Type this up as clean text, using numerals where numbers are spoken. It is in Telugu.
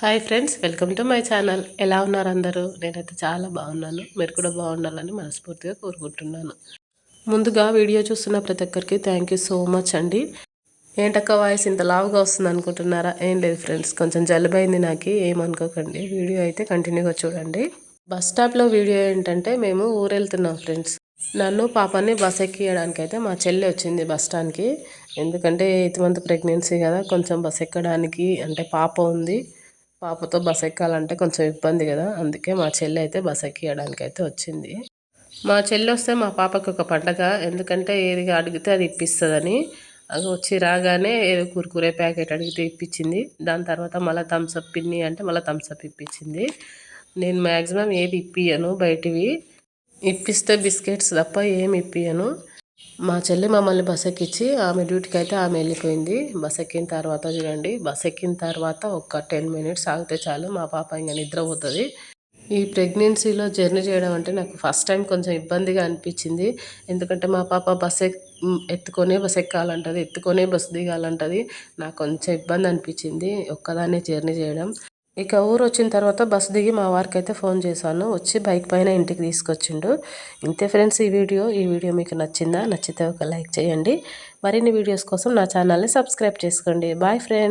Hi friends, welcome to my channel. ఎలా ఉన్నారు అందరూ? నేనైతే చాలా బాగున్నాను. మీరు కూడా బాగుండాలని మనస్ఫూర్తిగా కోరుకుంటున్నాను. ముందుగా వీడియో చూస్తున్న ప్రతి ఒక్కరికి థ్యాంక్ యూ సో మచ్ అండి. ఏంటక్క వాయిస్ ఇంత లావుగా వస్తుంది అనుకుంటున్నారా? ఏం లేదు ఫ్రెండ్స్, కొంచెం జలుబైంది నాకు, ఏమనుకోకండి. వీడియో అయితే కంటిన్యూగా చూడండి. బస్ స్టాప్లో వీడియో ఏంటంటే మేము ఊరు వెళ్తున్నాం ఫ్రెండ్స్. నన్ను పాపని బస్ ఎక్కియడానికి అయితే మా చెల్లి వచ్చింది బస్ స్టాండ్కి. ఎందుకంటే 8 మంత్ ప్రెగ్నెన్సీ కదా, కొంచెం బస్ ఎక్కడానికి అంటే పాప ఉంది, పాపతో బస్ ఎక్కాలంటే కొంచెం ఇబ్బంది కదా, అందుకే మా చెల్లి అయితే బస్ ఎక్కియడానికి అయితే వచ్చింది. మా చెల్లి వస్తే మా పాపకు ఒక పండగ, ఎందుకంటే ఏది అడిగితే అది ఇప్పిస్తుందని. అది వచ్చి రాగానే ఏదో కుర్కురే ప్యాకెట్ అడిగితే ఇప్పించింది. దాని తర్వాత మళ్ళీ థమ్స్అప్ పిన్ని అంటే మళ్ళీ థమ్స్అప్ ఇప్పించింది. నేను మ్యాక్సిమం ఏది ఇప్పియను బయటివి, ఇప్పిస్తే బిస్కెట్స్ తప్ప ఏమి ఇప్పియను. మా చెల్లి మమ్మల్ని బస్ ఎక్కించి ఆమె డ్యూటీకి అయితే ఆమె వెళ్ళిపోయింది. బస్ ఎక్కిన తర్వాత చూడండి, బస్ ఎక్కిన తర్వాత ఒక 10 మినిట్స్ ఆగితే చాలు మా పాప ఇంకా నిద్రపోతుంది. ఈ ప్రెగ్నెన్సీలో జర్నీ చేయడం అంటే నాకు ఫస్ట్ టైం కొంచెం ఇబ్బందిగా అనిపించింది. ఎందుకంటే మా పాప ఎత్తుకొనే బస్ ఎక్కాలంటది, ఎత్తుకొనే బస్ దిగాలంటది. నాకు కొంచెం ఇబ్బంది అనిపించింది ఒక్కదాన్నే జర్నీ చేయడం. ఇక ఊరు వచ్చిన తర్వాత బస్ దిగి మా వారికి అయితే ఫోన్ చేశాను, వచ్చి బైక్ పైన ఇంటికి తీసుకొచ్చిండు. ఇంతే ఫ్రెండ్స్, ఈ వీడియో మీకు నచ్చిందా? నచ్చితే ఒక లైక్ చేయండి. మరిన్ని వీడియోస్ కోసం నా ఛానల్ని సబ్స్క్రైబ్ చేసుకోండి. Bye friends.